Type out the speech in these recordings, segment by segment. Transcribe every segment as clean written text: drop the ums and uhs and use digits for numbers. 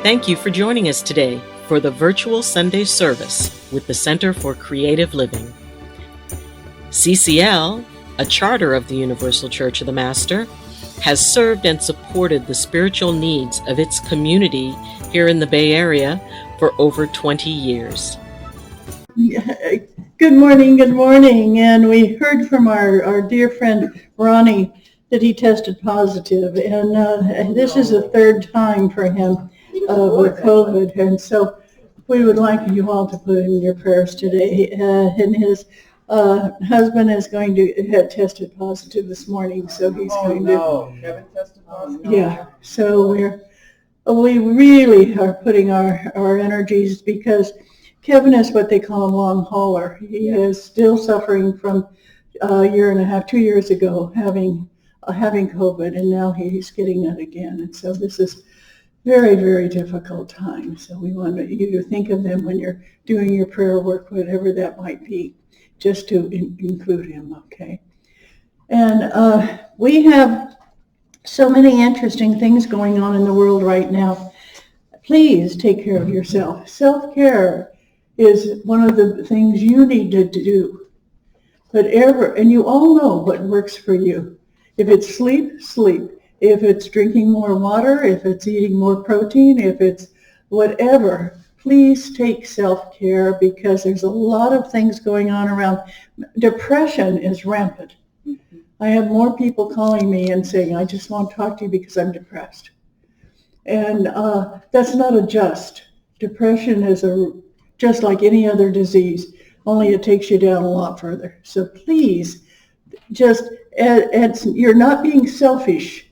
Thank you for joining us today for the virtual Sunday service with the Center for Creative Living. CCL, a charter of the Universal Church of the Master, has served and supported the spiritual needs of its community here in the Bay Area for over 20 years. Good morning. And we heard from our dear friend Ronnie that he tested positive, and this is the third time for him with COVID, and so we would like you all to put in your prayers today. And his husband is going to have tested positive this morning, so he's Kevin tested positive? Yeah, so we really are putting our energies, because Kevin is what they call a long hauler. He is still suffering from a year and a half, 2 years ago, having COVID, and now he's getting it again. And so this is very, very difficult time. So we want you to think of them when you're doing your prayer work, whatever that might be, just to include him, okay? And we have so many interesting things going on in the world right now. Please take care of yourself. Self-care is one of the things you need to do. And you all know what works for you. If it's sleep, sleep. If it's drinking more water, if it's eating more protein, if it's whatever, please take self-care, because there's a lot of things going on around. Depression is rampant. Mm-hmm. I have more people calling me and saying, I just want to talk to you because I'm depressed. And that's not a just. Depression is just like any other disease, only it takes you down a lot further. So please, you're not being selfish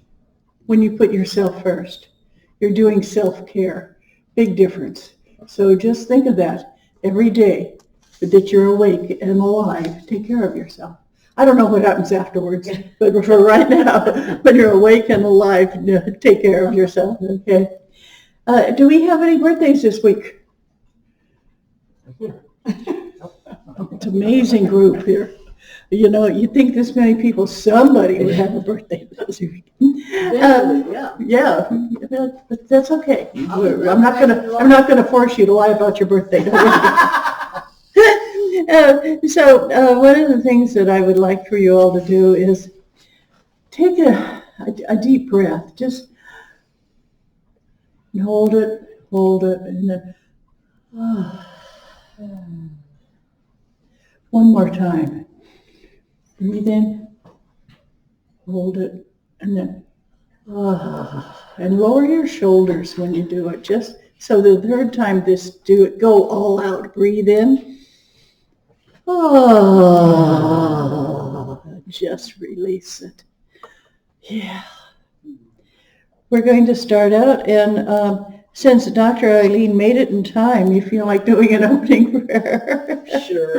when you put yourself first. You're doing self-care. Big difference. So just think of that every day, that you're awake and alive. Take care of yourself. I don't know what happens afterwards, but for right now, when you're awake and alive, take care of yourself, okay? Do we have any birthdays this week? It's an amazing group here. You know, you think this many people, somebody would have a birthday this week. Yeah, but that's okay. I'm not gonna force you to lie about your birthday. So one of the things that I would like for you all to do is take a deep breath. Just hold it, and then one more time. Breathe in, hold it, and then and lower your shoulders when you do it. Just so the third time do it, go all out. Breathe in. Just release it. Yeah. We're going to start out, and since Dr. Eileen made it in time, you feel like doing an opening prayer? Sure.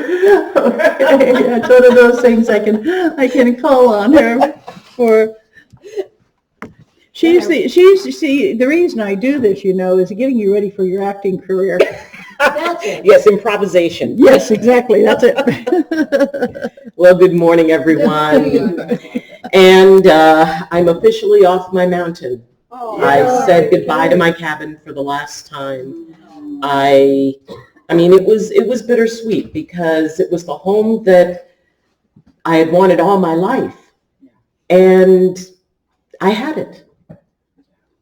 Okay, it's one of those things I can call on her for. The reason I do this, is getting you ready for your acting career. That's it. Yes, improvisation. Yes, exactly. That's it. Well, good morning, everyone. And I'm officially off my mountain. I said goodbye to my cabin for the last time. I mean, it was bittersweet, because it was the home that I had wanted all my life, and I had it.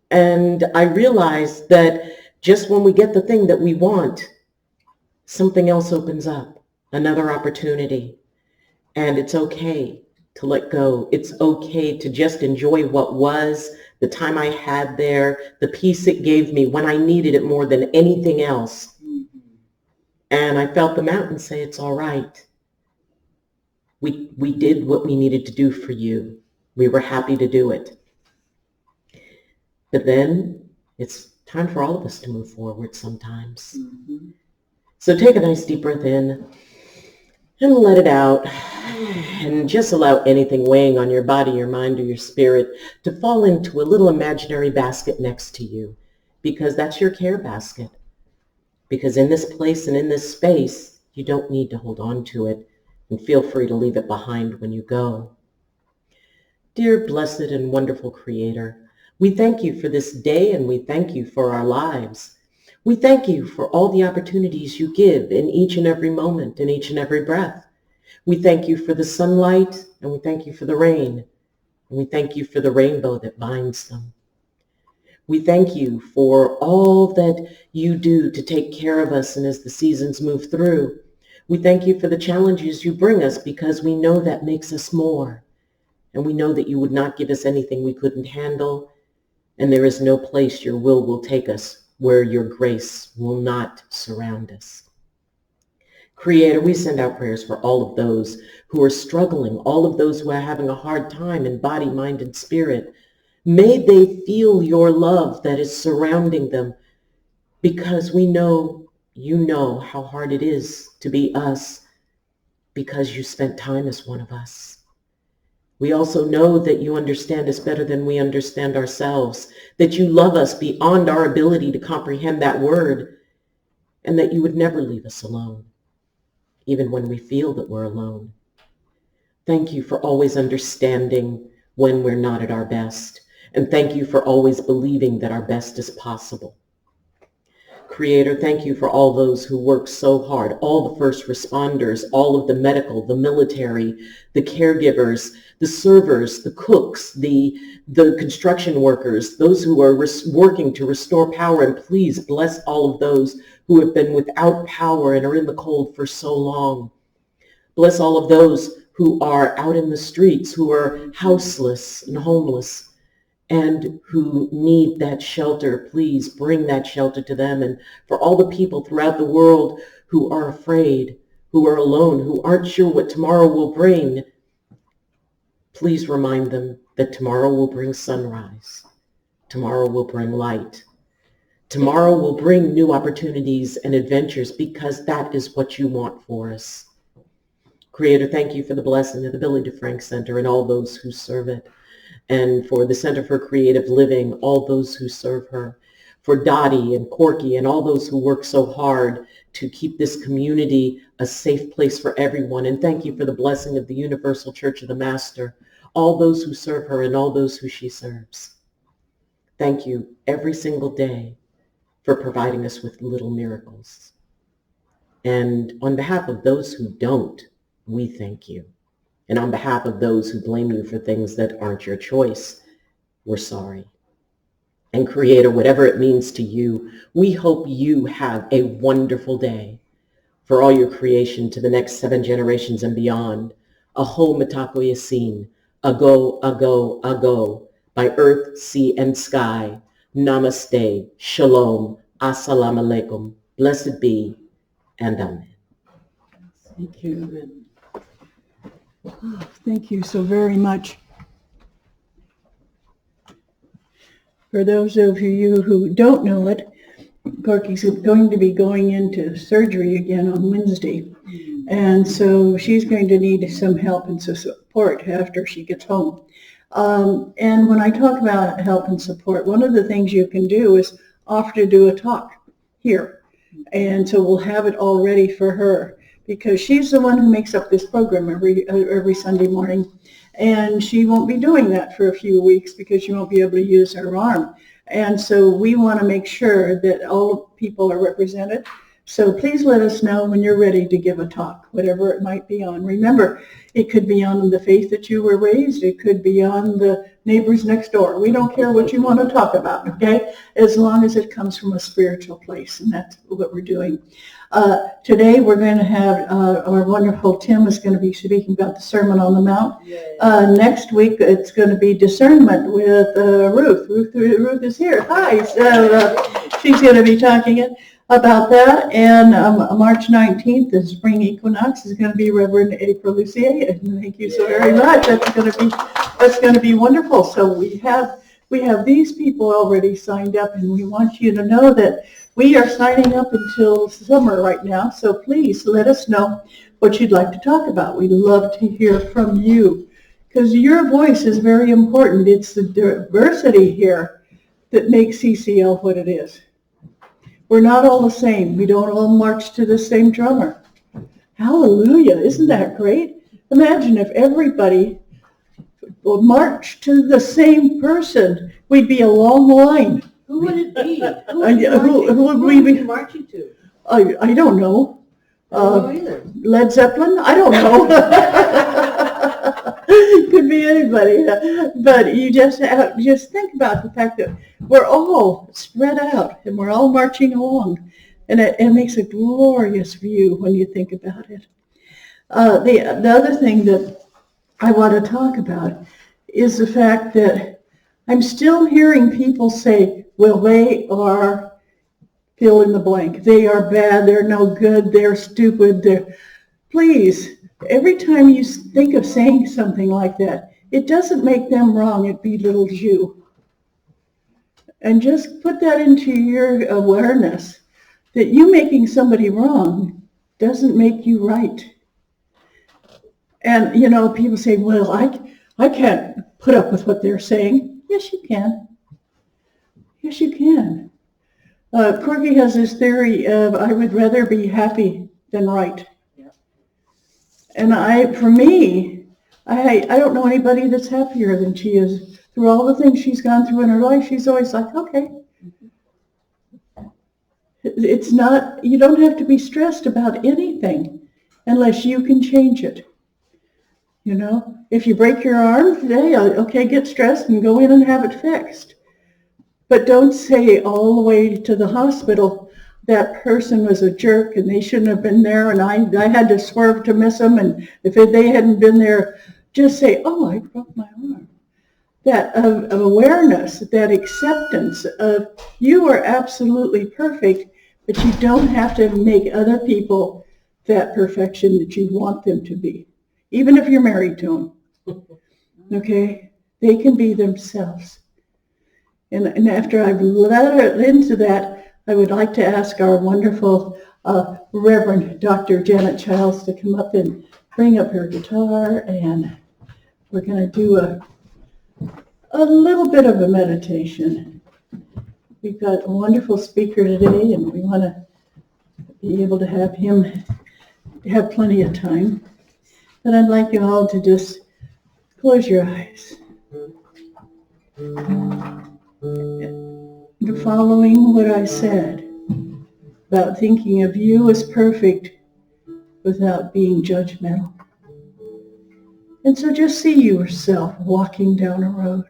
And I realized that just when we get the thing that we want, something else opens up, another opportunity, and it's okay to let go. It's okay to just enjoy what was, the time I had there, the peace it gave me when I needed it more than anything else. Mm-hmm. And I felt the mountain say, it's all right. We did what we needed to do for you. We were happy to do it. But then it's time for all of us to move forward sometimes. Mm-hmm. So take a nice deep breath in and let it out. And just allow anything weighing on your body, your mind, or your spirit to fall into a little imaginary basket next to you, because that's your care basket. Because in this place and in this space, you don't need to hold on to it, and feel free to leave it behind when you go. Dear blessed and wonderful Creator, We thank you for this day, and we thank you for our lives. We thank you for all the opportunities you give in each and every moment, in each and every breath. We thank you for the sunlight, and we thank you for the rain, and we thank you for the rainbow that binds them. We thank you for all that you do to take care of us and as the seasons move through. We thank you for the challenges you bring us because we know that makes us more. And we know that you would not give us anything we couldn't handle. And there is no place your will take us where your grace will not surround us. Creator, we send out prayers for all of those who are struggling, all of those who are having a hard time in body, mind, and spirit. May they feel your love that is surrounding them, because we know you know how hard it is to be us because you spent time as one of us. We also know that you understand us better than we understand ourselves, that you love us beyond our ability to comprehend that word, and that you would never leave us alone, even when we feel that we're alone. Thank you for always understanding when we're not at our best. And thank you for always believing that our best is possible. Creator, thank you for all those who work so hard, all the first responders, all of the medical, the military, the caregivers, the servers, the cooks, the construction workers, those who are working to restore power. And please bless all of those who have been without power and are in the cold for so long. Bless all of those who are out in the streets, who are houseless and homeless, and who need that shelter. Please bring that shelter to them. And for all the people throughout the world who are afraid, who are alone, who aren't sure what tomorrow will bring, please remind them that tomorrow will bring sunrise. Tomorrow will bring light. Tomorrow will bring new opportunities and adventures, because that is what you want for us. Creator, thank you for the blessing of the Billy DeFrank Center and all those who serve it, and for the Center for Creative Living, all those who serve her, for Dottie and Corky and all those who work so hard to keep this community a safe place for everyone. And thank you for the blessing of the Universal Church of the Master, all those who serve her and all those who she serves. Thank you every single day for providing us with little miracles. And on behalf of those who don't, we thank you. And on behalf of those who blame you for things that aren't your choice, we're sorry. And Creator, whatever it means to you, we hope you have a wonderful day. For all your creation to the next 7 generations and beyond, Aho Matako Yasin, Ago, Ago, Ago, by earth, sea, and sky, Namaste, Shalom, Assalamu Alaikum, blessed be, and Amen. Thank you. Oh, thank you so very much. For those of you who don't know it, Corky's going to be going into surgery again on Wednesday. And so she's going to need some help and support after she gets home. And when I talk about help and support, one of the things you can do is offer to do a talk here. And so we'll have it all ready for her, because she's the one who makes up this program every Sunday morning. And she won't be doing that for a few weeks because she won't be able to use her arm. And so we want to make sure that all people are represented. So please let us know when you're ready to give a talk, whatever it might be on. Remember, it could be on the faith that you were raised. It could be on the neighbors next door. We don't care what you want to talk about, okay? As long as it comes from a spiritual place, and that's what we're doing. Today we're going to have our wonderful Tim is going to be speaking about the Sermon on the Mount. Next week it's going to be discernment with Ruth. Ruth is here. Hi. So she's going to be talking about that. And March 19th, the spring equinox, is going to be Reverend April Lucier. And thank you so very much. That's going to be wonderful. So we have these people already signed up, and we want you to know that we are signing up until summer right now, so please let us know what you'd like to talk about. We'd love to hear from you, because your voice is very important. It's the diversity here that makes CCL what it is. We're not all the same. We don't all march to the same drummer. Hallelujah. Isn't that great? Imagine if everybody march to the same person, we'd be a long line. Who would it be? Who would we be marching to? I don't know. I don't know either. Led Zeppelin? I don't know. Could be anybody. But you just think about the fact that we're all spread out and we're all marching along. And it makes a glorious view when you think about it. The other thing that I want to talk about is the fact that I'm still hearing people say, well, they are fill in the blank. They are bad, they're no good, they're stupid. Please, every time you think of saying something like that, it doesn't make them wrong, it belittles you. And just put that into your awareness that you making somebody wrong doesn't make you right. And, people say, well, I can't put up with what they're saying. Yes, you can. Yes, you can. Corky has this theory of, I would rather be happy than right. Yeah. And for me, I don't know anybody that's happier than she is. Through all the things she's gone through in her life, she's always like, okay. It's not, you don't have to be stressed about anything unless you can change it. If you break your arm, hey, okay, get stressed and go in and have it fixed. But don't say all the way to the hospital, that person was a jerk and they shouldn't have been there and I had to swerve to miss them, and if they hadn't been there, just say, oh, I broke my arm. That of awareness, that acceptance of you are absolutely perfect, but you don't have to make other people that perfection that you want them to be. Even if you're married to them, okay? They can be themselves. And after I've led her into that, I would like to ask our wonderful Reverend Dr. Janet Childs to come up and bring up her guitar, and we're going to do a little bit of a meditation. We've got a wonderful speaker today, and we want to be able to have him have plenty of time. But I'd like you all to just close your eyes. And following what I said about thinking of you as perfect without being judgmental. And so just see yourself walking down a road.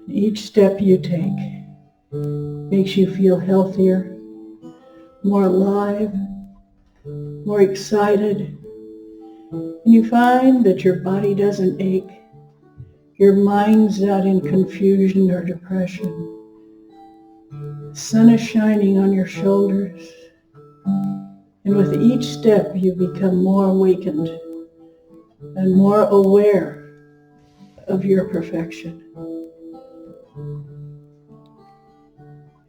Each step you take makes you feel healthier, more alive, more excited. And you find that your body doesn't ache. Your mind's not in confusion or depression. The sun is shining on your shoulders. And with each step, you become more awakened and more aware of your perfection.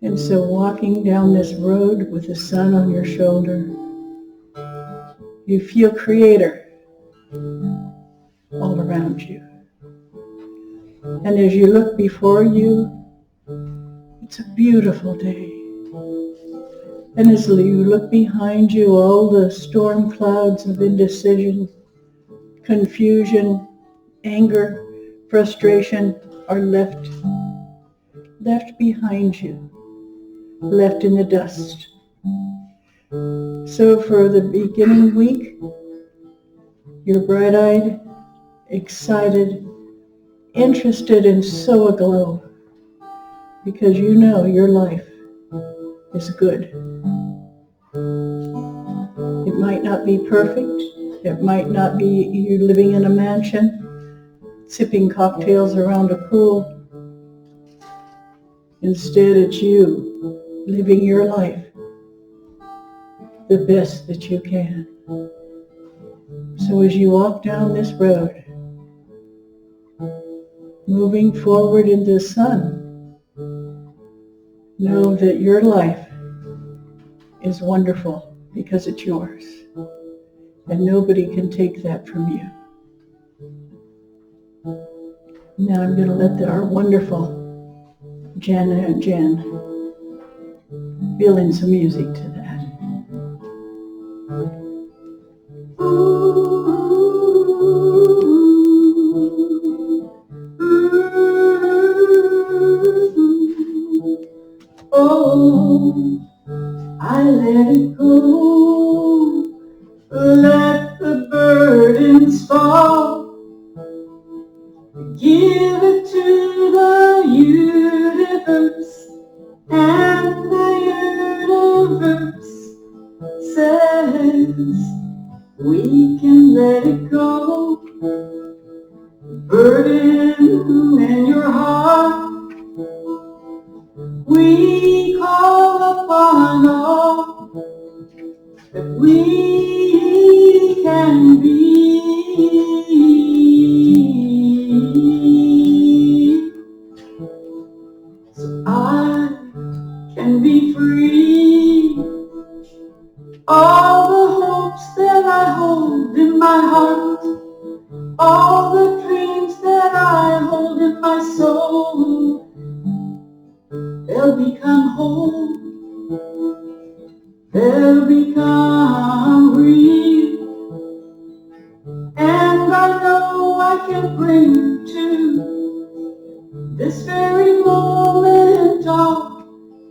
And so walking down this road with the sun on your shoulder, you feel Creator all around you. And as you look before you, it's a beautiful day. And as you look behind you, all the storm clouds of indecision, confusion, anger, frustration are left behind you, left in the dust. So for the beginning week, you're bright-eyed, excited, interested, and so aglow, because you know your life is good. It might not be perfect. It might not be you living in a mansion, sipping cocktails around a pool. Instead, it's you living your life the best that you can. So as you walk down this road, moving forward in the sun, know that your life is wonderful because it's yours. And nobody can take that from you. Now I'm going to let our wonderful Jen fill in some music to that. Ooh. Let the burdens fall. Give it to the universe, and the universe says we can let it go. Burden in your heart, we call upon all that we can be. So I can be free. All the hopes that I hold in my heart, all the dreams that I hold in my soul, they'll become whole, they'll become real, and I know I can bring to this very moment all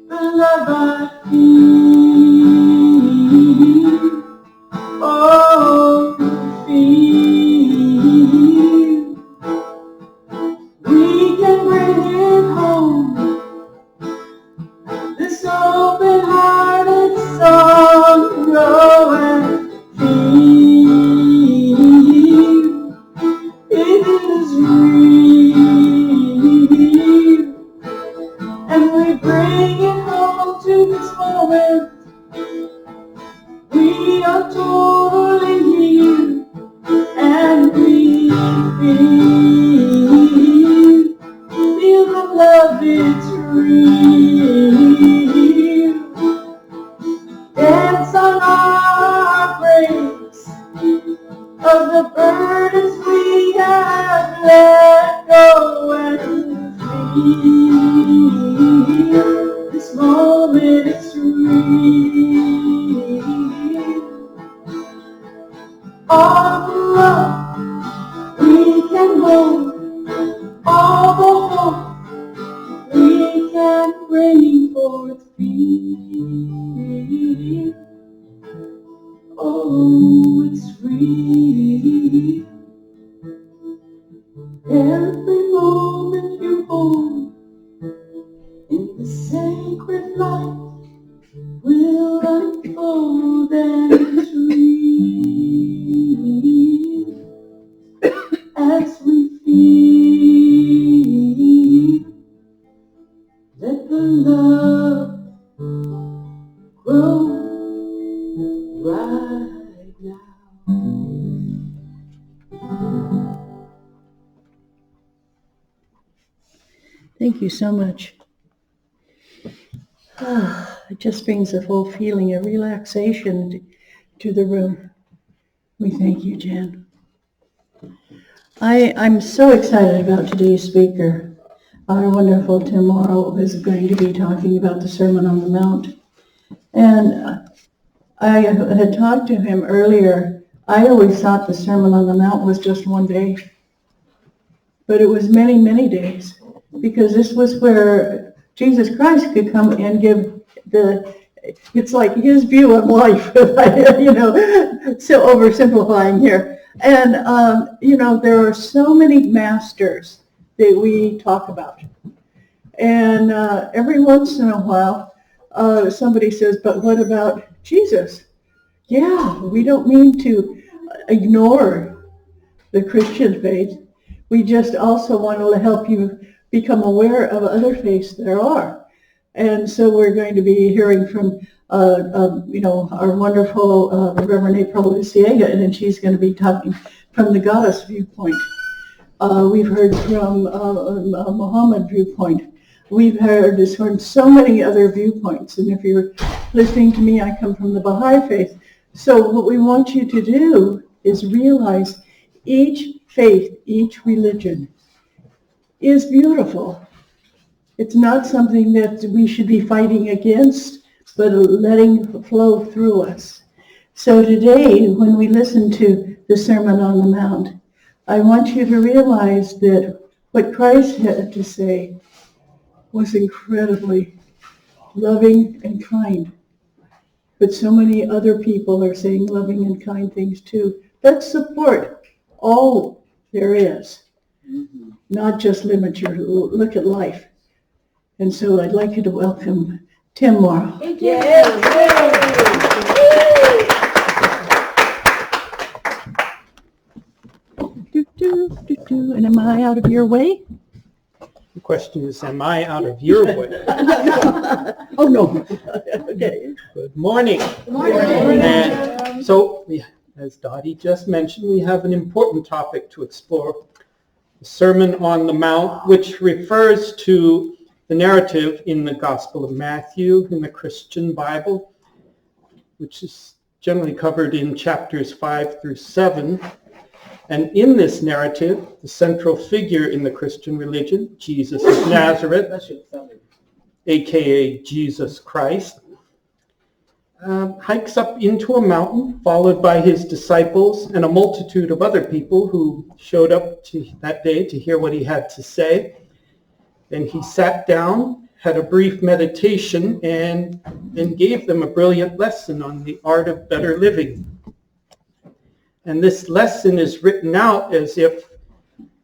the love I feel, oh, feel. We can bring it home, this open-hearted sorrow and feel it is real, and we bring it home to this moment. We are totally here, and we feel the love, it's real. Dance on our breaks of the burdens we have let go, and feel this moment is real. All the love we can hold, all the hope we can bring forth, feel. Oh, it's real. Every moment you hold in the sacred light will unfold, and it's real as we feel. Let the love grow right now. Thank you so much. It just brings a full feeling of relaxation to the room. We thank you, Jan. I'm so excited about today's speaker. Our wonderful Tim Mauro is going to be talking about the Sermon on the Mount. And I had talked to him earlier. I always thought the Sermon on the Mount was just one day. But it was many, many days. Because this was where Jesus Christ could come and give it's like his view of life, so oversimplifying here. And, there are so many masters that we talk about. And every once in a while, somebody says, but what about Jesus? Yeah, we don't mean to ignore the Christian faith. We just also want to help you become aware of other faiths there are. And so we're going to be hearing from, our wonderful Reverend April Luciega, and then she's going to be talking from the goddess viewpoint. We've heard from Muhammad viewpoint. We've heard this from so many other viewpoints. And if you're listening to me, I come from the Baha'i faith. So what we want you to do is realize each faith, each religion is beautiful. It's not something that we should be fighting against, but letting flow through us. So today, when we listen to the Sermon on the Mount, I want you to realize that what Christ had to say was incredibly loving and kind. but so many other people are saying loving and kind things too. Let's support all there is, not just limit your look at life. And so I'd like you to welcome Tim Mauro. And am I out of your way? The question is, am I out of your way? Oh, no. Okay. Good morning. Good morning. And so, as Dottie just mentioned, we have an important topic to explore, the Sermon on the Mount, which refers to the narrative in the Gospel of Matthew in the Christian Bible, which is generally covered in chapters 5 through 7. And in this narrative, the central figure in the Christian religion, Jesus of Nazareth, aka Jesus Christ, hikes up into a mountain, followed by his disciples and a multitude of other people who showed up that day to hear what he had to say. Then he sat down, had a brief meditation, and gave them a brilliant lesson on the art of better living. And this lesson is written out as if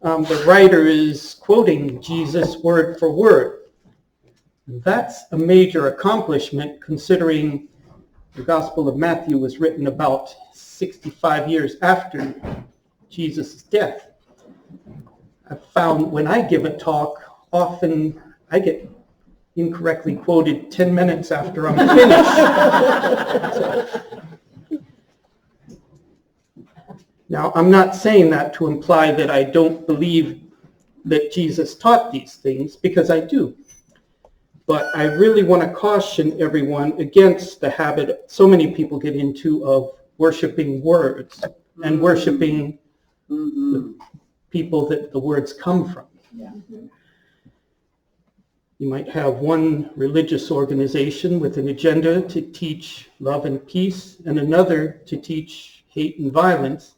the writer is quoting Jesus word for word. And that's a major accomplishment, considering the Gospel of Matthew was written about 65 years after Jesus' death. I've found when I give a talk, often I get incorrectly quoted 10 minutes after I'm finished. Now, I'm not saying that to imply that I don't believe that Jesus taught these things, because I do. But I really want to caution everyone against the habit so many people get into of worshiping words and worshiping the people that the words come from. Yeah. You might have one religious organization with an agenda to teach love and peace, and another to teach hate and violence.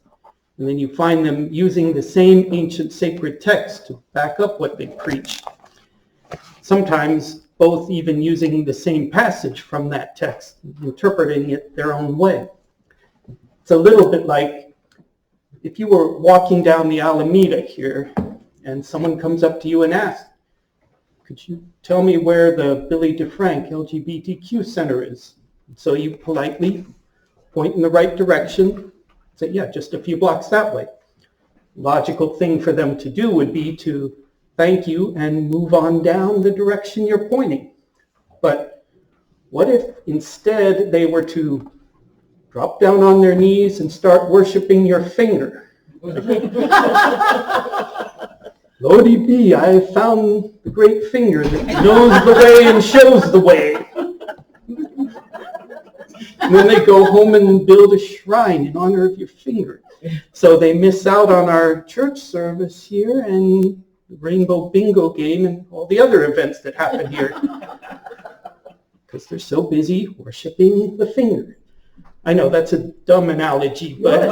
And then you find them using the same ancient sacred text to back up what they preach. Sometimes both even using the same passage from that text, interpreting it their own way. It's a little bit like if you were walking down the Alameda here and someone comes up to you and asks, could you tell me where the Billy DeFrank LGBTQ Center is? So you politely point in the right direction, say, yeah, just a few blocks that way. Logical thing for them to do would be to thank you and move on down the direction you're pointing. But what if instead they were to drop down on their knees and start worshiping your finger? Lordy be, I found the great finger that knows the way and shows the way. And then they go home and build a shrine in honor of your finger. So they miss out on our church service here and the Rainbow Bingo game and all the other events that happen here, because they're so busy worshiping the finger. I know that's a dumb analogy, but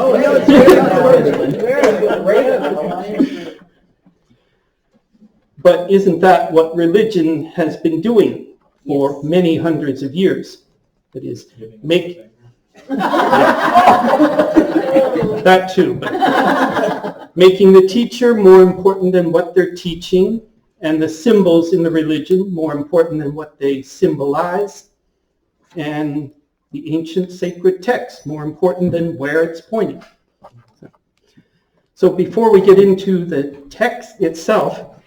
but isn't that what religion has been doing for many hundreds of years? That is, that too, but making the teacher more important than what they're teaching, and the symbols in the religion more important than what they symbolize, and the ancient sacred text more important than where it's pointing. So before we get into the text itself,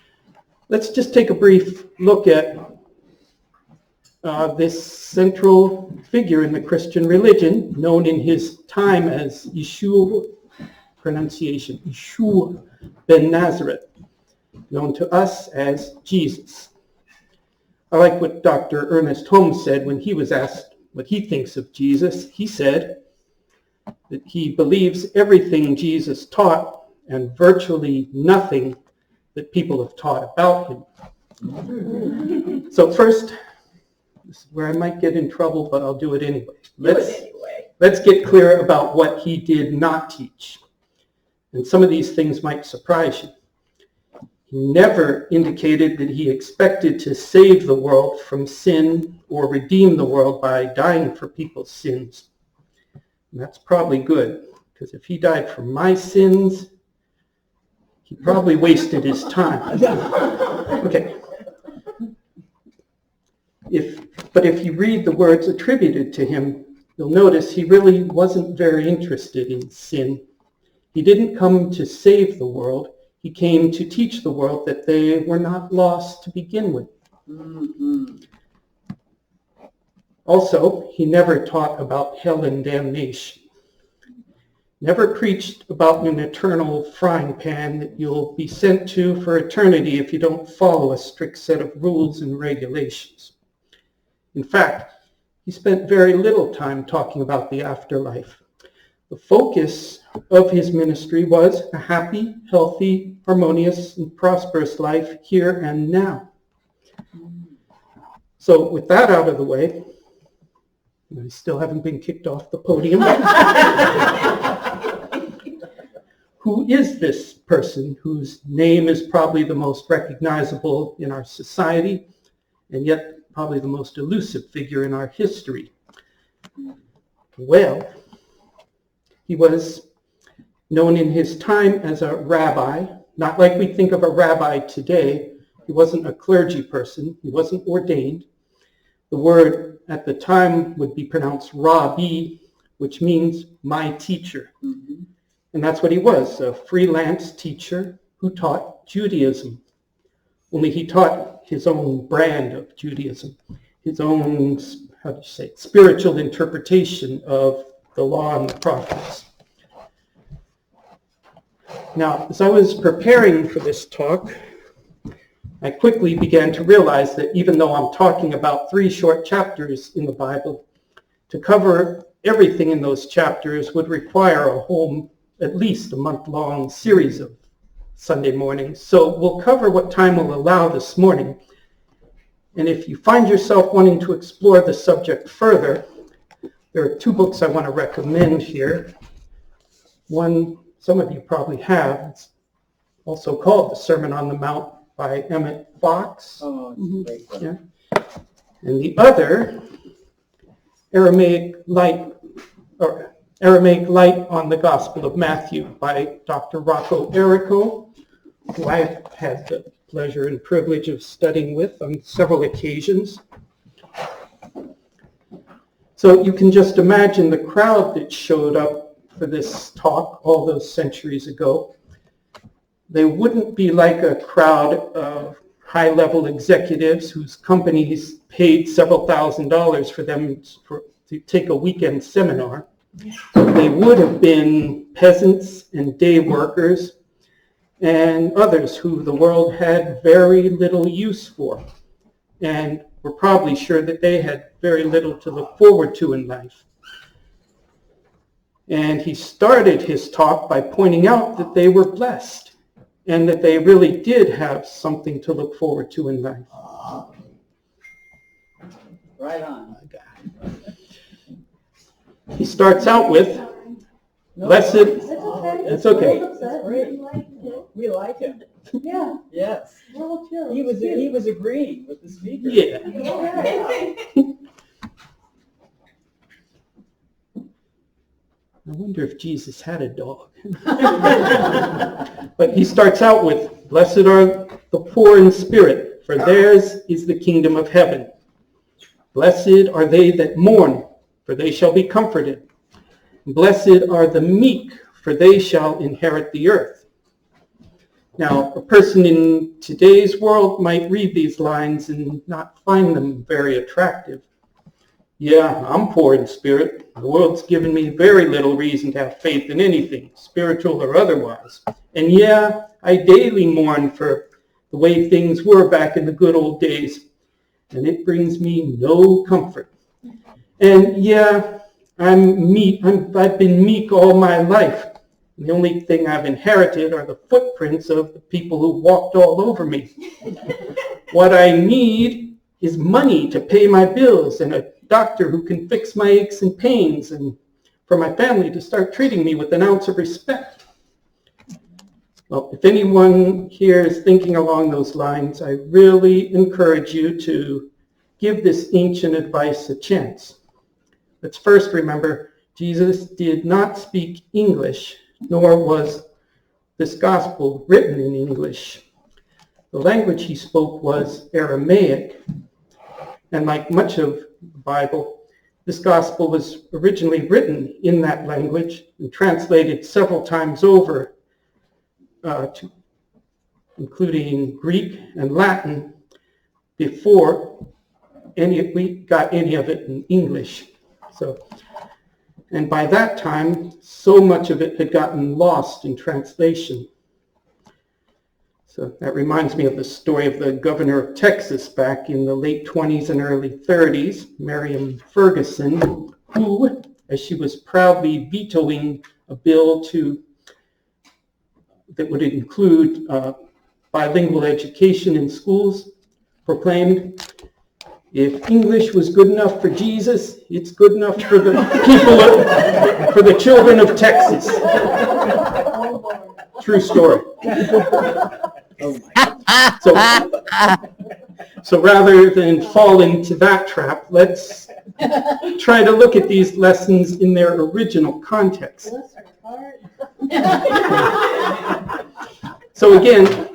let's just take a brief look at this central figure in the Christian religion, known in his time as Yeshua, pronunciation, Yeshua ben Nazareth, known to us as Jesus. I like what Dr. Ernest Holmes said when he was asked what he thinks of Jesus. He said that he believes everything Jesus taught and virtually nothing that people have taught about him. So first, this is where I might get in trouble, but I'll do it anyway. Let's get clear about what he did not teach. And some of these things might surprise you. He never indicated that he expected to save the world from sin or redeem the world by dying for people's sins. And that's probably good, because if he died for my sins, he probably wasted his time. Okay. But if you read the words attributed to him, you'll notice he really wasn't very interested in sin. He didn't come to save the world. He came to teach the world that they were not lost to begin with. Mm-hmm. Also, he never taught about hell and damnation. Never preached about an eternal frying pan that you'll be sent to for eternity if you don't follow a strict set of rules and regulations. In fact, he spent very little time talking about the afterlife. The focus of his ministry was a happy, healthy, harmonious, and prosperous life here and now. So with that out of the way, I still haven't been kicked off the podium. Who is this person whose name is probably the most recognizable in our society, and yet probably the most elusive figure in our history? Well, he was known in his time as a rabbi, not like we think of a rabbi today. He wasn't a clergy person. He wasn't ordained. The word at the time would be pronounced rabbi, which means my teacher. Mm-hmm. And that's what he was, a freelance teacher who taught Judaism. Only he taught his own brand of Judaism, his own, spiritual interpretation of the law and the prophets. Now, as I was preparing for this talk, I quickly began to realize that even though I'm talking about 3 short chapters in the Bible, to cover everything in those chapters would require at least a month-long series of Sunday mornings. So we'll cover what time will allow this morning. And if you find yourself wanting to explore the subject further, there are 2 books I want to recommend here. One, some of you probably have. It's also called The Sermon on the Mount by Emmett Fox. Oh, it's great. Yeah. And the other, Aramaic Light on the Gospel of Matthew by Dr. Rocco Errico, who I've had the pleasure and privilege of studying with on several occasions. So you can just imagine the crowd that showed up for this talk all those centuries ago. They wouldn't be like a crowd of high-level executives whose companies paid several $1,000s for them to take a weekend seminar. They would have been peasants and day workers and others who the world had very little use for, and were probably sure that they had very little to look forward to in life. And he started his talk by pointing out that they were blessed and that they really did have something to look forward to in life. Right on. He starts out with, blessed, it's okay. That's great. We like him. Yeah. Yes. Well, sure. He was agreeing with the speaker. Yeah. I wonder if Jesus had a dog. But he starts out with, blessed are the poor in spirit, for theirs is the kingdom of heaven. Blessed are they that mourn, for they shall be comforted. Blessed are the meek, for they shall inherit the earth. Now, a person in today's world might read these lines and not find them very attractive. Yeah, I'm poor in spirit. The world's given me very little reason to have faith in anything, spiritual or otherwise. And yeah, I daily mourn for the way things were back in the good old days, and it brings me no comfort. And yeah, I've been meek all my life. And the only thing I've inherited are the footprints of the people who walked all over me. What I need is money to pay my bills and a doctor who can fix my aches and pains, and for my family to start treating me with an ounce of respect. Well, if anyone here is thinking along those lines, I really encourage you to give this ancient advice a chance. Let's first remember, Jesus did not speak English, nor was this gospel written in English. The language he spoke was Aramaic, and like much of the Bible, this gospel was originally written in that language and translated several times over, including Greek and Latin, before we got any of it in English. And by that time, so much of it had gotten lost in translation. So that reminds me of the story of the governor of Texas back in the late 20s and early 30s, Miriam Ferguson, who, as she was proudly vetoing a bill that would include bilingual education in schools, proclaimed, "If English was good enough for Jesus, it's good enough for the for the children of Texas." True story. So rather than fall into that trap, let's try to look at these lessons in their original context. So again,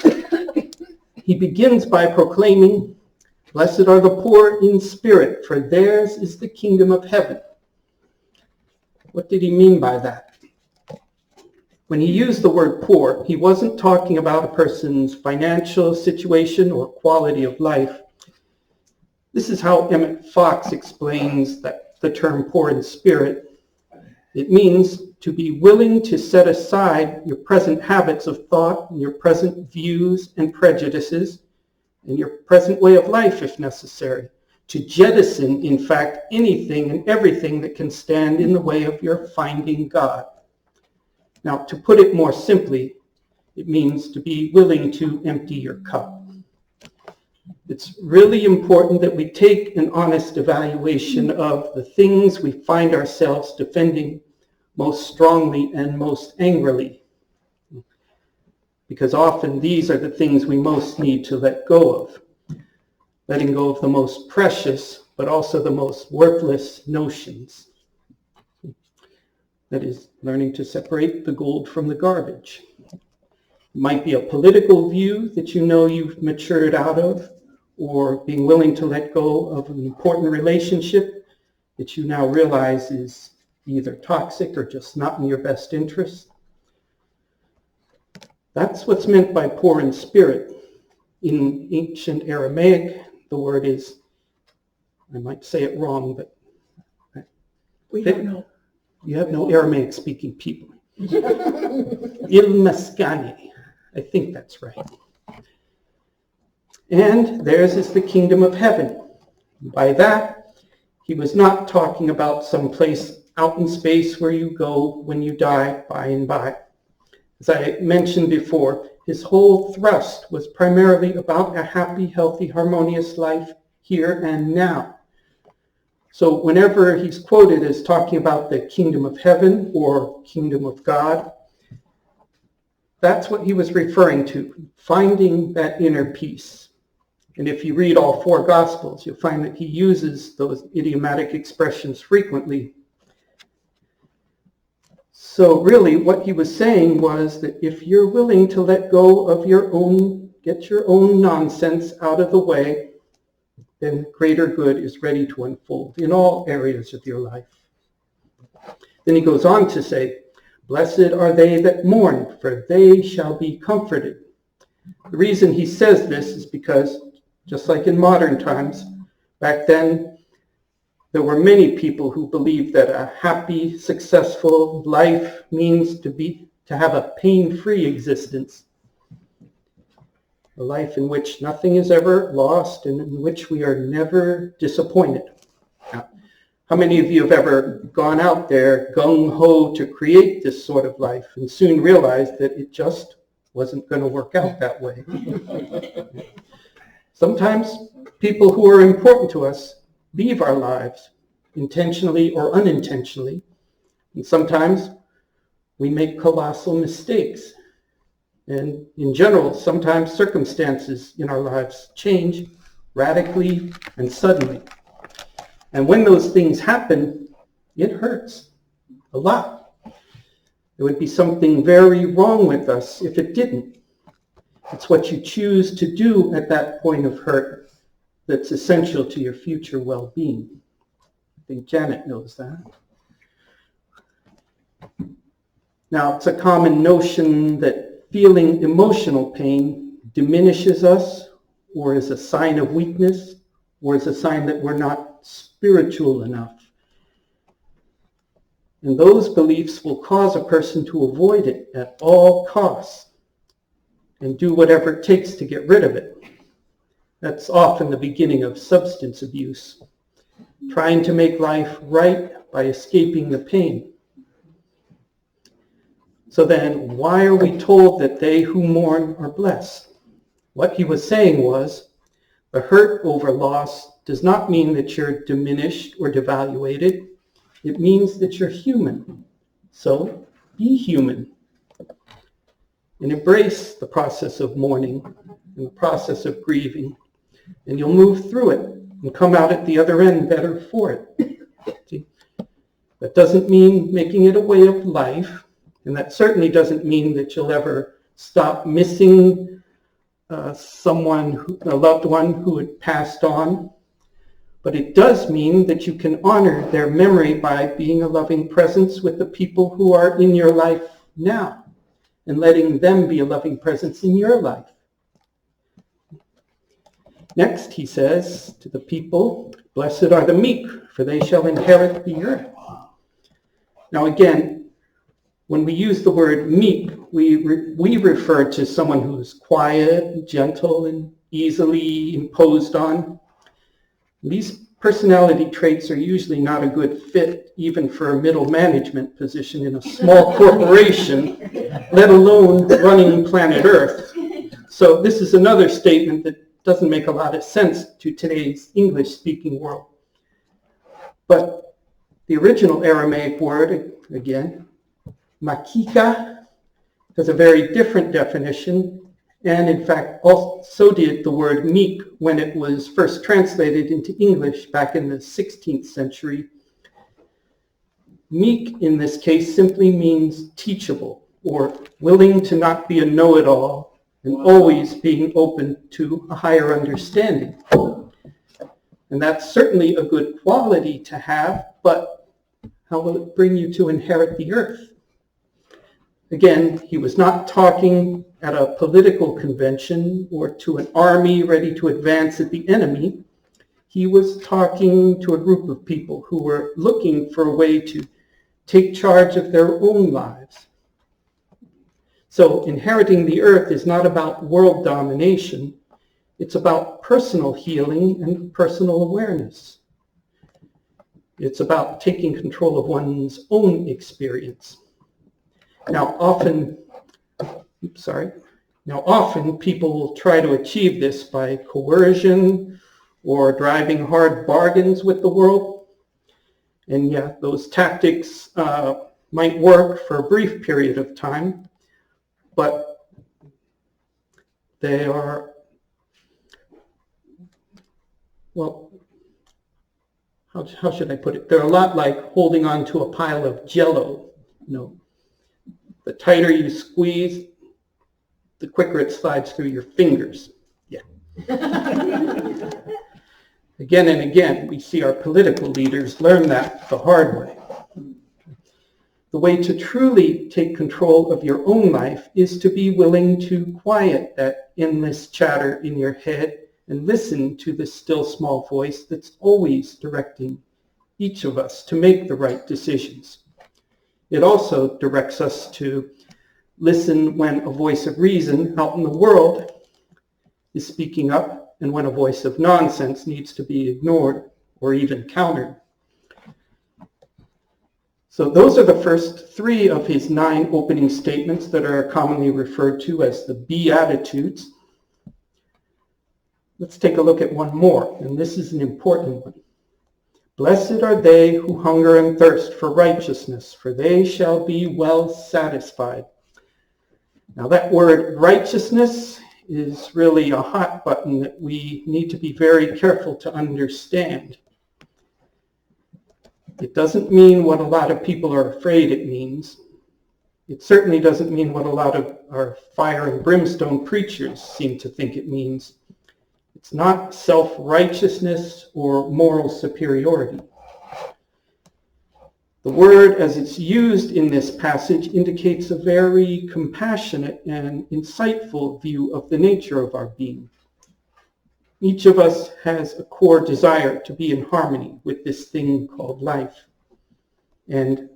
he begins by proclaiming, "Blessed are the poor in spirit, for theirs is the kingdom of heaven." What did he mean by that? When he used the word poor, he wasn't talking about a person's financial situation or quality of life. This is how Emmett Fox explains the term poor in spirit. It means to be willing to set aside your present habits of thought, and your present views and prejudices, and your present way of life if necessary. To jettison, in fact, anything and everything that can stand in the way of your finding God. Now, to put it more simply, it means to be willing to empty your cup. It's really important that we take an honest evaluation of the things we find ourselves defending most strongly and most angrily, because often these are the things we most need to let go of. Letting go of the most precious, but also the most worthless notions. That is, learning to separate the gold from the garbage. It might be a political view that you know you've matured out of, or being willing to let go of an important relationship that you now realize is either toxic or just not in your best interest. That's what's meant by poor in spirit. In ancient Aramaic, the word is, I might say it wrong, but We don't know. you have no Aramaic speaking people. Il Maskane. I think that's right. And theirs is the kingdom of heaven. By that, he was not talking about some place out in space where you go when you die by and by. As I mentioned before, his whole thrust was primarily about a happy, healthy, harmonious life here and now. So whenever he's quoted as talking about the kingdom of heaven or kingdom of God, that's what he was referring to, finding that inner peace. And if you read all four Gospels, you'll find that he uses those idiomatic expressions frequently. So really what he was saying was that if you're willing to let go of get your own nonsense out of the way, then greater good is ready to unfold in all areas of your life. Then he goes on to say, "Blessed are they that mourn, for they shall be comforted." The reason he says this is because, just like in modern times, back then, there were many people who believed that a happy, successful life means to have a pain-free existence. A life in which nothing is ever lost and in which we are never disappointed. Now, how many of you have ever gone out there gung-ho to create this sort of life and soon realized that it just wasn't going to work out that way? Sometimes people who are important to us leave our lives, intentionally or unintentionally, and sometimes we make colossal mistakes. And in general, sometimes circumstances in our lives change radically and suddenly. And when those things happen, it hurts a lot. There would be something very wrong with us if it didn't. It's what you choose to do at that point of hurt that's essential to your future well-being. I think Janet knows that. Now, it's a common notion that feeling emotional pain diminishes us, or is a sign of weakness, or is a sign that we're not spiritual enough. And those beliefs will cause a person to avoid it at all costs and do whatever it takes to get rid of it. That's often the beginning of substance abuse, trying to make life right by escaping the pain. So then, why are we told that they who mourn are blessed? What he was saying was, the hurt over loss does not mean that you're diminished or devaluated. It means that you're human. So be human and embrace the process of mourning and the process of grieving, and you'll move through it and come out at the other end better for it. See? That doesn't mean making it a way of life. And that certainly doesn't mean that you'll ever stop missing a loved one who had passed on. But it does mean that you can honor their memory by being a loving presence with the people who are in your life now and letting them be a loving presence in your life. Next, he says to the people, "Blessed are the meek, for they shall inherit the earth." Now again, when we use the word meek, we refer to someone who's quiet, gentle, and easily imposed on. These personality traits are usually not a good fit even for a middle management position in a small corporation, let alone running planet Earth. So this is another statement that doesn't make a lot of sense to today's English-speaking world. But the original Aramaic word, again, makika, has a very different definition, and in fact also did the word meek when it was first translated into English back in the 16th century. Meek in this case simply means teachable, or willing to not be a know-it-all and always being open to a higher understanding. And that's certainly a good quality to have, but how will it bring you to inherit the earth? Again, he was not talking at a political convention or to an army ready to advance at the enemy. He was talking to a group of people who were looking for a way to take charge of their own lives. So inheriting the earth is not about world domination. It's about personal healing and personal awareness. It's about taking control of one's own experience. Now often people will try to achieve this by coercion or driving hard bargains with the world. And yeah, those tactics might work for a brief period of time, but they are, well, how should I put it? They're a lot like holding on to a pile of Jell-O. The tighter you squeeze, the quicker it slides through your fingers. Yeah. Again and again, we see our political leaders learn that the hard way. The way to truly take control of your own life is to be willing to quiet that endless chatter in your head and listen to the still small voice that's always directing each of us to make the right decisions. It also directs us to listen when a voice of reason out in the world is speaking up and when a voice of nonsense needs to be ignored or even countered. So those are the first 3 of his 9 opening statements that are commonly referred to as the Beatitudes. Let's take a look at one more, and this is an important one. Blessed are they who hunger and thirst for righteousness, for they shall be well satisfied. Now that word righteousness is really a hot button that we need to be very careful to understand. It doesn't mean what a lot of people are afraid it means. It certainly doesn't mean what a lot of our fire and brimstone preachers seem to think it means. It's not self-righteousness or moral superiority. The word as it's used in this passage indicates a very compassionate and insightful view of the nature of our being. Each of us has a core desire to be in harmony with this thing called life. And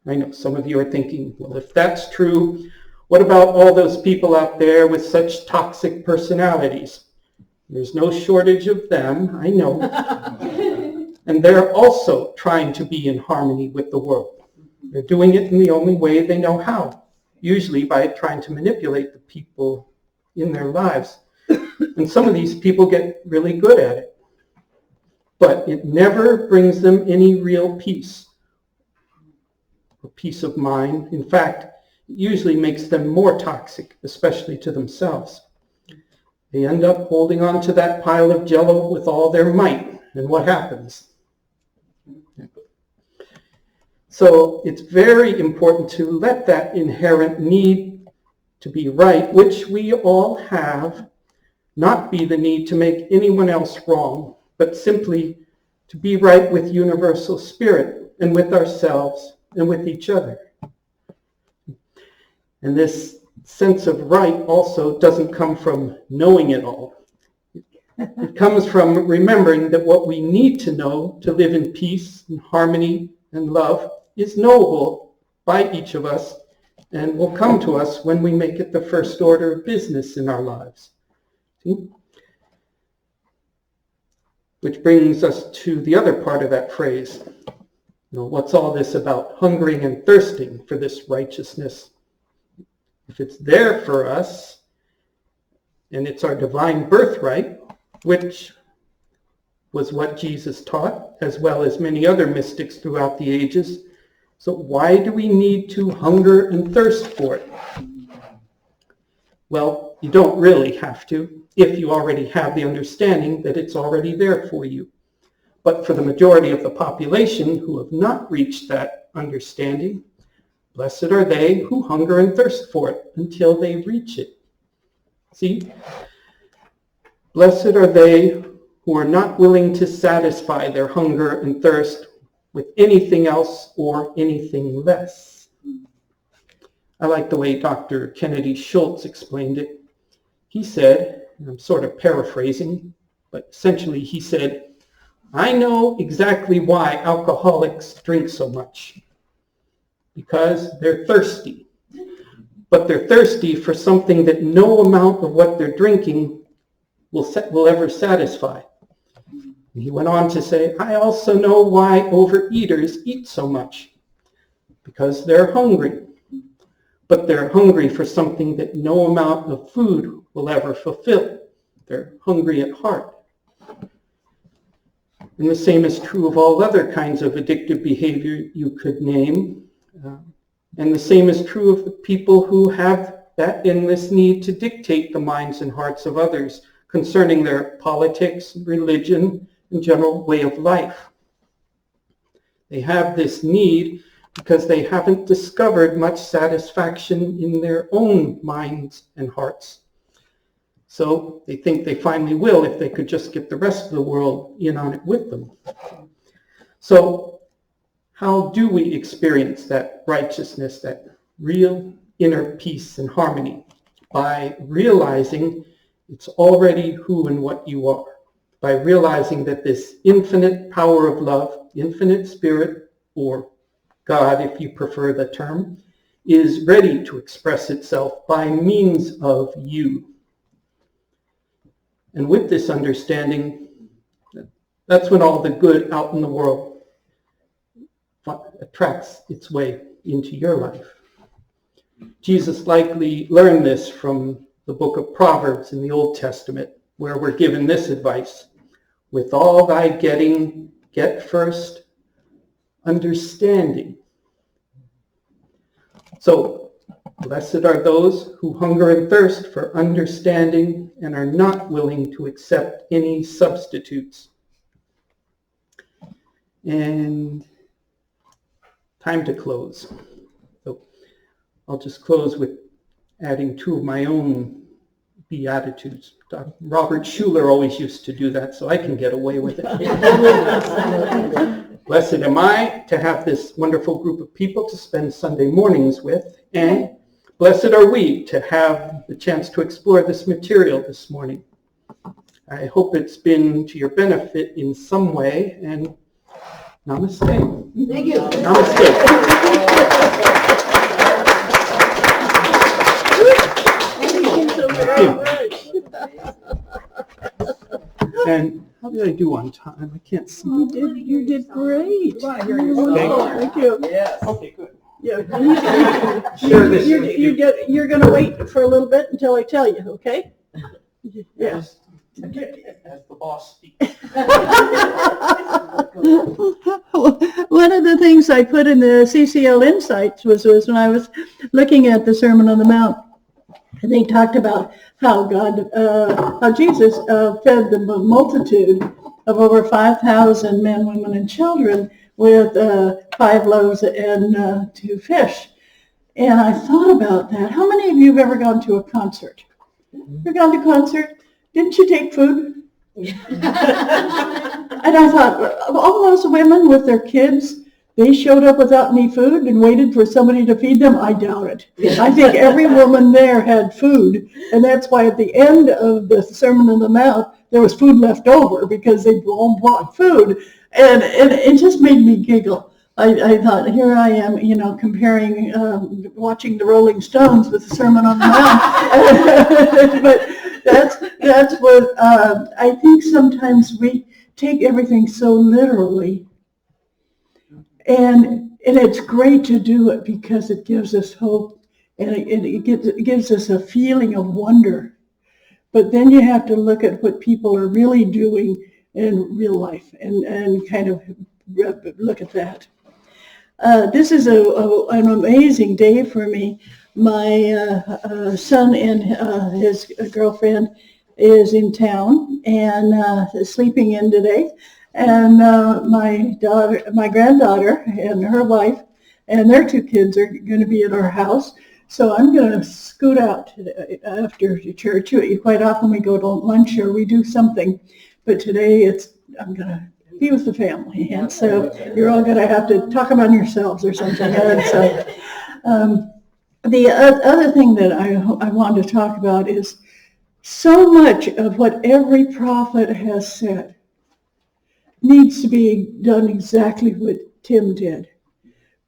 I know some of you are thinking, well, if that's true, what about all those people out there with such toxic personalities? There's no shortage of them, I know. And they're also trying to be in harmony with the world. They're doing it in the only way they know how, usually by trying to manipulate the people in their lives. And some of these people get really good at it. But it never brings them any real peace or peace of mind. In fact, it usually makes them more toxic, especially to themselves. They end up holding on to that pile of jello with all their might. And what happens? So it's very important to let that inherent need to be right, which we all have, not be the need to make anyone else wrong, but simply to be right with universal spirit and with ourselves and with each other. And this sense of right also doesn't come from knowing it all. It comes from remembering that what we need to know to live in peace and harmony and love is knowable by each of us and will come to us when we make it the first order of business in our lives. See? Which brings us to the other part of that phrase. What's all this about hungering and thirsting for this righteousness? If it's there for us, and it's our divine birthright, which was what Jesus taught, as well as many other mystics throughout the ages, so why do we need to hunger and thirst for it? Well, you don't really have to, if you already have the understanding that it's already there for you. But for the majority of the population who have not reached that understanding, blessed are they who hunger and thirst for it until they reach it. See? Blessed are they who are not willing to satisfy their hunger and thirst with anything else or anything less. I like the way Dr. Kennedy Schultz explained it. He said, and I'm sort of paraphrasing, but essentially he said, I know exactly why alcoholics drink so much. Because they're thirsty. But they're thirsty for something that no amount of what they're drinking will ever satisfy. And he went on to say, I also know why overeaters eat so much. Because they're hungry. But they're hungry for something that no amount of food will ever fulfill. They're hungry at heart. And the same is true of all other kinds of addictive behavior you could name. And the same is true of the people who have that endless need to dictate the minds and hearts of others concerning their politics, religion, and general way of life. They have this need because they haven't discovered much satisfaction in their own minds and hearts. So they think they finally will if they could just get the rest of the world in on it with them. So how do we experience that righteousness, that real inner peace and harmony? By realizing it's already who and what you are. By realizing that this infinite power of love, infinite spirit, or God, if you prefer the term, is ready to express itself by means of you. And with this understanding, that's when all the good out in the world attracts its way into your life. Jesus likely learned this from the book of Proverbs in the Old Testament, where we're given this advice. With all thy getting, get first understanding. So Blessed are those who hunger and thirst for understanding and are not willing to accept any substitutes. And time to close. So I'll just close with adding two of my own Beatitudes. Robert Schuller always used to do that, so I can get away with it. Blessed am I to have this wonderful group of people to spend Sunday mornings with, and blessed are we to have the chance to explore this material this morning. I hope it's been to your benefit in some way, and namaste. Thank you. Namaste. And how did I do on time? I can't see. You did great. Thank you. Thank you. Yes. Okay, good. Yeah. Share this. You're going to wait for a little bit until I tell you, okay? Yes. As the boss speaks. One of the things I put in the CCL Insights was when I was looking at the Sermon on the Mount, and they talked about how Jesus fed the multitude of over 5,000 men, women, and children with 5 loaves and 2 fish. And I thought about that. How many of you have ever gone to a concert? Ever gone to a concert? Didn't you take food? And I thought, all those women with their kids, they showed up without any food and waited for somebody to feed them? I doubt it. I think every woman there had food, and that's why at the end of the Sermon on the Mount, there was food left over because they all brought food. And it just made me giggle. I thought, here I am, comparing, watching the Rolling Stones with the Sermon on the Mount. But that's what I think sometimes we take everything so literally. And it's great to do it because it gives us hope and it gives us a feeling of wonder. But then you have to look at what people are really doing in real life and kind of look at that. This is an amazing day for me. My son and his girlfriend is in town and sleeping in today. And my granddaughter and her wife and their 2 kids are going to be at our house. So I'm going to scoot out today after church. Quite often we go to lunch or we do something. But today I'm going to be with the family. And so you're all going to have to talk among yourselves or something. And so the other thing that I want to talk about is so much of what every prophet has said needs to be done exactly what Tim did.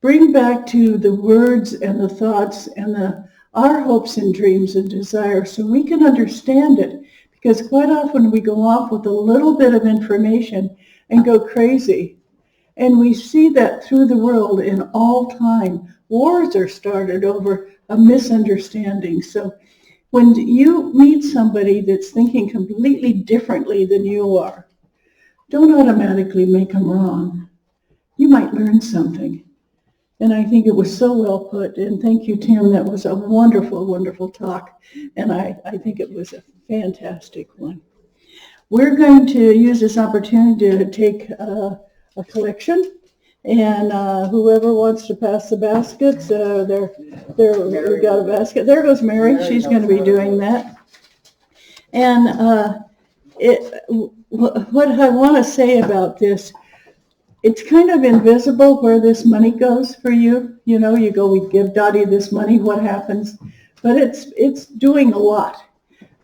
Bring back to the words and the thoughts and our hopes and dreams and desires so we can understand it. Because quite often we go off with a little bit of information and go crazy. And we see that through the world in all time. Wars are started over a misunderstanding. So when you meet somebody that's thinking completely differently than you are, don't automatically make them wrong. You might learn something. And I think it was so well put. And thank you, Tim. That was a wonderful, wonderful talk. And I think it was a fantastic one. We're going to use this opportunity to take a collection. And whoever wants to pass the baskets, we've got a basket. There goes Mary. She's going to be doing that. And what I want to say about this, it's kind of invisible where this money goes for you. You go, we give Dottie this money, what happens? But it's doing a lot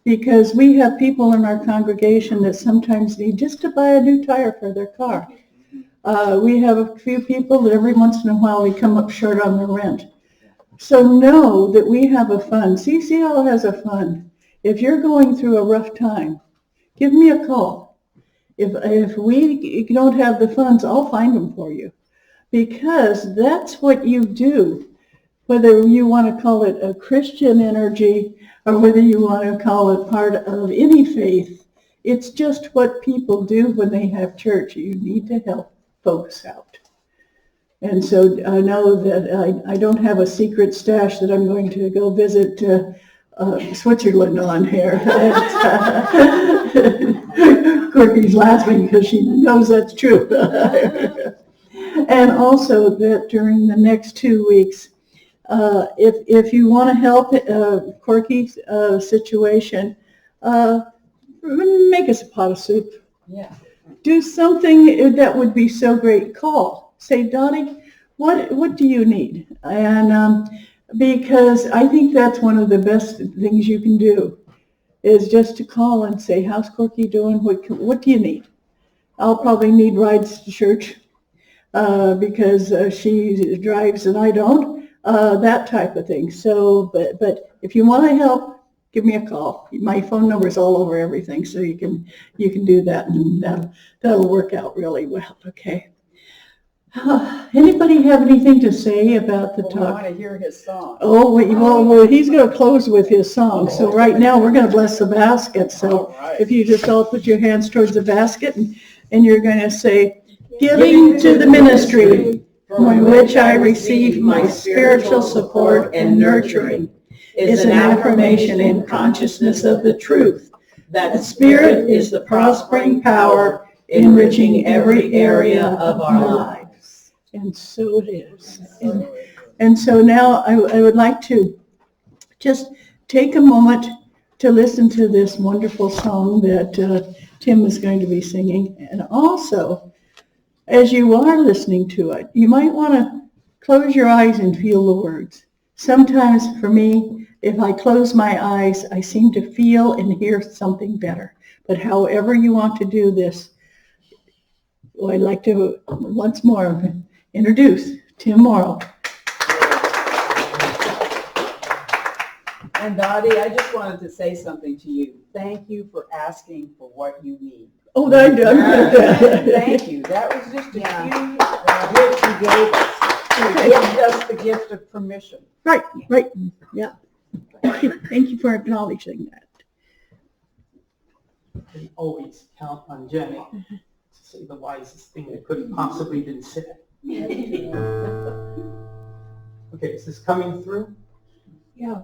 because we have people in our congregation that sometimes need just to buy a new tire for their car. We have a few people that every once in a while we come up short on the rent. So know that we have a fund. CCL has a fund. If you're going through a rough time, give me a call. If we don't have the funds, I'll find them for you. Because that's what you do. Whether you want to call it a Christian energy or whether you want to call it part of any faith, it's just what people do when they have church. You need to help folks out. And so I know that I don't have a secret stash that I'm going to go visit Switzerland on here. Corky's laughing because she knows that's true. And also that during the next 2 weeks, if you want to help Corky's situation, make us a pot of soup. Yeah. Do something that would be so great. Call. Say, Dottie, what do you need? And because I think that's one of the best things you can do is just to call and say, how's Corky doing? What do you need? I'll probably need rides to church because she drives and I don't. That type of thing. So, but if you want to help, give me a call. My phone number is all over everything, so you can do that, and that'll work out really well. Okay. Anybody have anything to say about the Well, talk? we want to hear his song. Oh, well, he's going to close with his song. So right now we're going to bless the basket. So All right. if you just all put your hands towards the basket and you're going to say, giving to the ministry from which I receive my spiritual support and nurturing is an affirmation in consciousness of the truth that the Spirit is the prospering power enriching every area of our lives. And so it is. And so now I would like to just take a moment to listen to this wonderful song that Tim is going to be singing. And also, as you are listening to it, you might want to close your eyes and feel the words. Sometimes for me, if I close my eyes, I seem to feel and hear something better. But however you want to do this, well, I'd like to once more introduce Tim Mauro. And Dottie, I just wanted to say something to you. Thank you for asking for what you need. Oh, I do. Thank you. That was just a huge gift you gave us. You gave us the gift of permission. Right. Yeah. Thank you for acknowledging that. You can always count on Jenny to say the wisest thing that could have possibly been said. Okay, is this coming through? Yeah.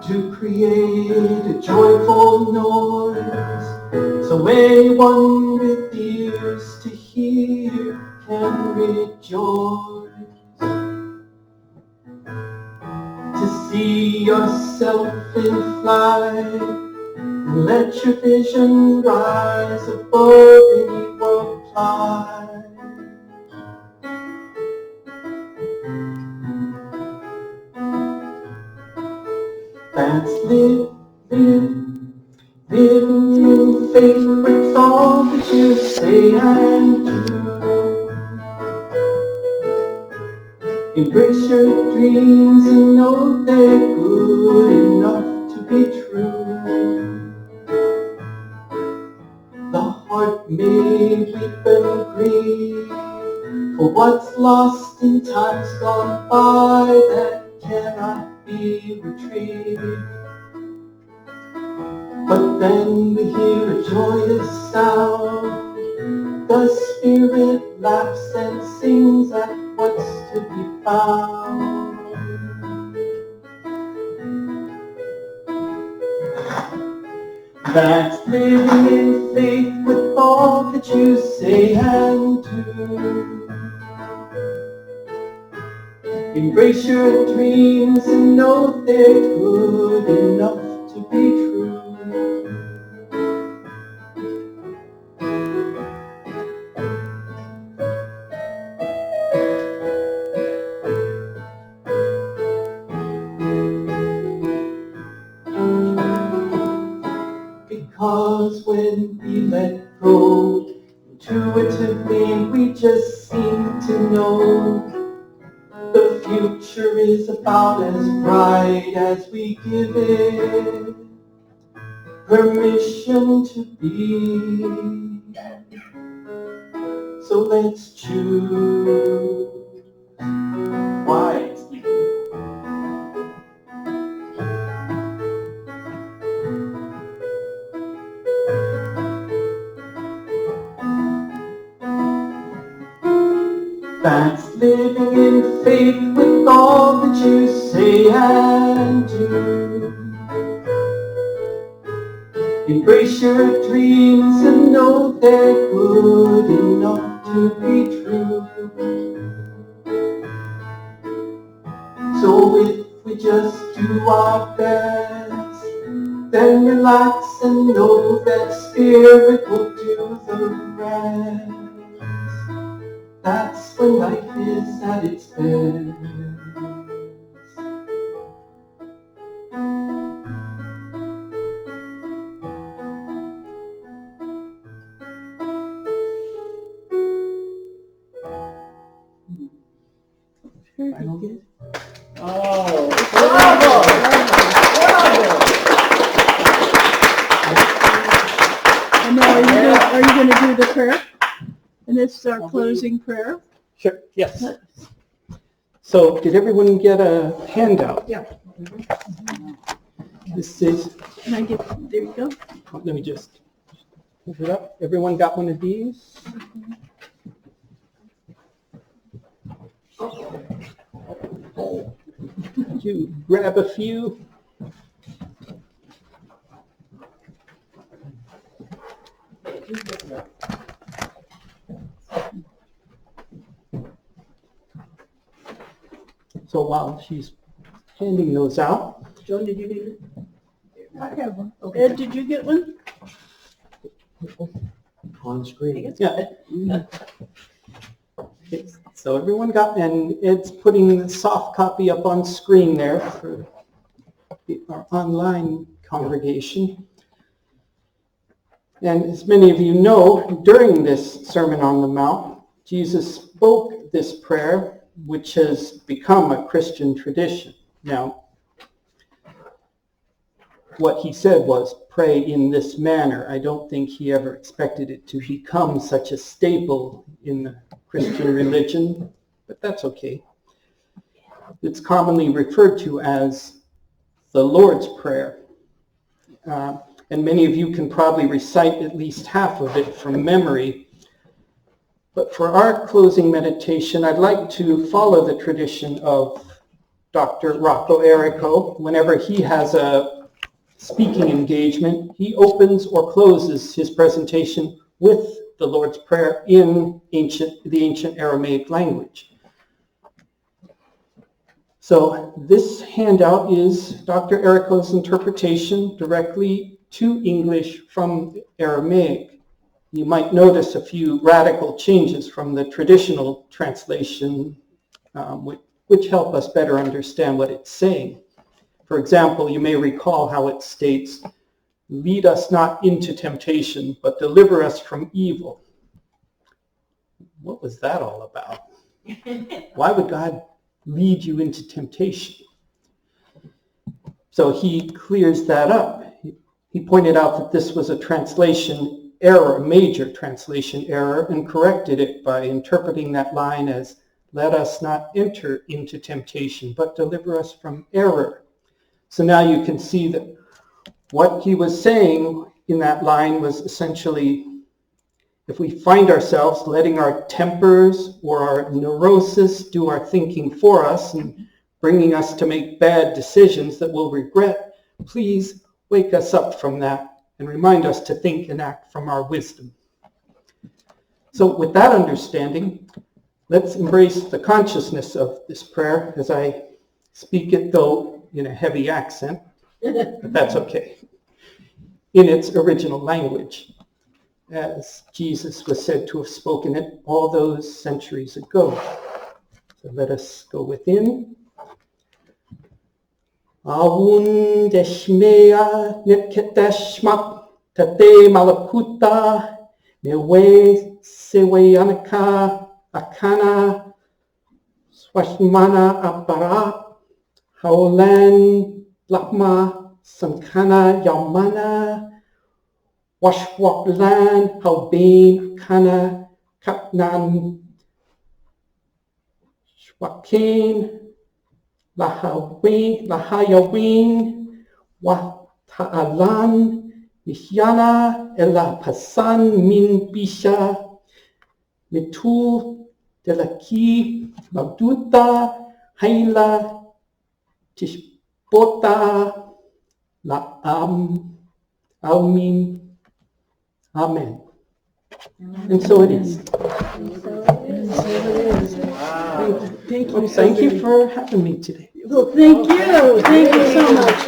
To create a joyful noise, so anyone with ears to hear can rejoice. To see yourself in flight, and let your vision rise above any world plight. That's living in faith with all that you say and do. Embrace your dreams and know they're good enough to be true. The heart may weep and grieve for what's lost in times gone by that cannot be retrieved. But then we hear a joyous sound. The Spirit laughs and sings at what's to be found. That's living in faith with all that you say and do. Embrace your dreams and know they're good enough to be true. Because when we let go, intuitively we just seem to know the future is about as bright as we give it permission to be. So let's choose wise. That's living in faith with all that you say and do. Embrace your dreams and know they're good enough to be true. So if we just do our best, then relax and know that Spirit will do the rest. That's when life is at its best. Very good. Oh, bravo! And now are you going to do the prayer? And this is our closing prayer. Sure, yes. So did everyone get a handout? Yeah. This is, Can I get, there you go. let me just move it up. Everyone got one of these? Did you grab a few? So while she's handing those out, Joan, did you get it? I have one. Ed, did you get one? On screen. yeah. So everyone got, and Ed's putting the soft copy up on screen there for our online congregation. And as many of you know, during this Sermon on the Mount, Jesus spoke this prayer, which has become a Christian tradition. Now, what he said was, pray in this manner. I don't think he ever expected it to become such a staple in the Christian religion, but that's okay. It's commonly referred to as the Lord's Prayer. And many of you can probably recite at least half of it from memory. But for our closing meditation, I'd like to follow the tradition of Dr. Rocco Errico. Whenever he has a speaking engagement, he opens or closes his presentation with the Lord's Prayer in the ancient Aramaic language. So this handout is Dr. Errico's interpretation directly to English from Aramaic. You might notice a few radical changes from the traditional translation, which help us better understand what it's saying. For example, you may recall how it states, "Lead us not into temptation, but deliver us from evil." What was that all about? Why would God lead you into temptation? So he clears that up. He pointed out that this was a translation error, a major translation error, and corrected it by interpreting that line as, "Let us not enter into temptation, but deliver us from error." So now you can see that what he was saying in that line was essentially, if we find ourselves letting our tempers or our neurosis do our thinking for us and bringing us to make bad decisions that we'll regret, please wake us up from that and remind us to think and act from our wisdom. So with that understanding, let's embrace the consciousness of this prayer as I speak it, though in a heavy accent, but that's okay, in its original language, as Jesus was said to have spoken it all those centuries ago. So let us go within. Awun deshmea netketeshmak tate malakuta newe sewe anaka akana swashmana aparat Haulan Lakma Sankana Yamana Washwaplan Haubin Kana Kapnan Wakain, Lahayawin, Wataalan, Nishyana, Elapasan, Min Bisha, Mitu, Delaki, Magduta, Haila, Tishbota, Almin, Amen. And so it is. Thank you for having me today. Well, thank you. Thank you so much.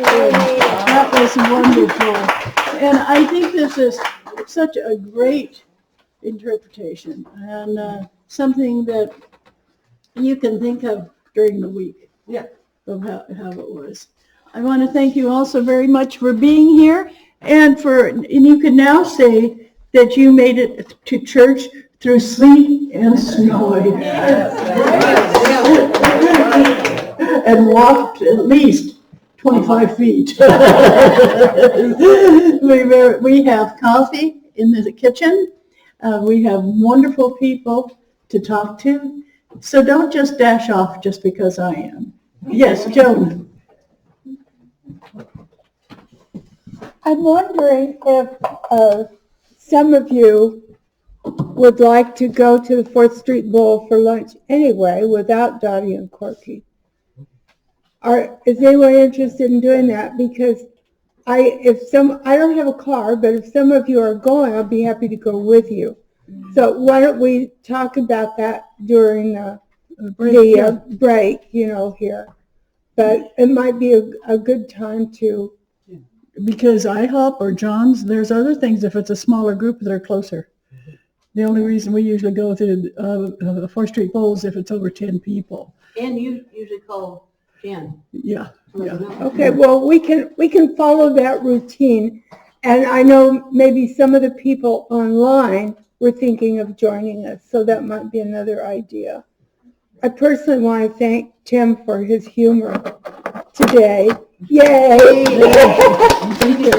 That was wonderful. And I think this is such a great interpretation and something that you can think of during the week. Yeah. Of how it was. I want to thank you also very much for being here and you can now say that you made it to church through sleet and snow. And walked at least 25 feet. We have coffee in the kitchen. We have wonderful people to talk to. So don't just dash off just because I am. Yes, Joan. I'm wondering if some of you would like to go to the 4th Street Bowl for lunch anyway without Dottie and Corky. Is anyone interested in doing that? Because I don't have a car, but if some of you are going, I'll be happy to go with you. So why don't we talk about that during the break, here. But it might be a good time to. Because IHOP or John's, there's other things if it's a smaller group that are closer. The only reason we usually go to 4th Street Bowls if it's over 10 people. And you usually call Jan. Yeah. Okay, well, we can follow that routine. And I know maybe some of the people online were thinking of joining us, so that might be another idea. I personally want to thank Tim for his humor today. Yay! Thank you.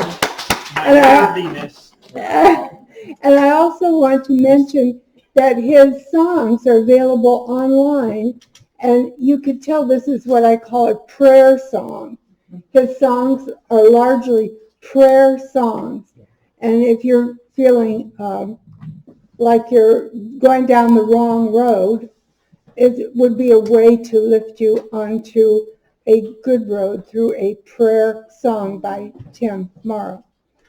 And I also want to mention that his songs are available online, and you could tell this is what I call a prayer song. His songs are largely prayer songs, and if you're feeling like you're going down the wrong road, it would be a way to lift you onto a good road through a prayer song by Tim Mauro.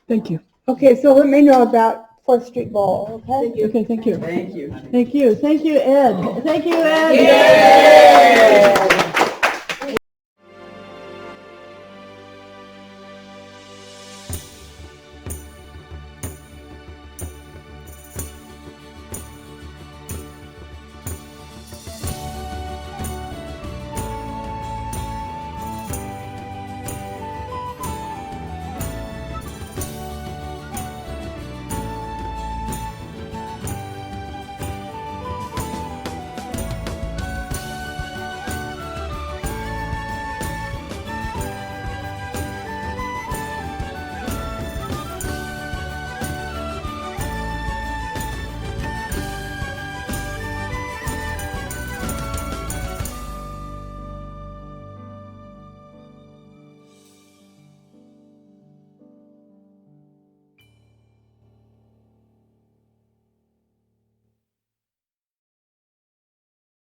Thank you. Okay, so let me know about 4th Street Bowl, okay? Okay, thank you. Thank you. Thank you. Thank you, Ed. Thank you, Ed. Yay!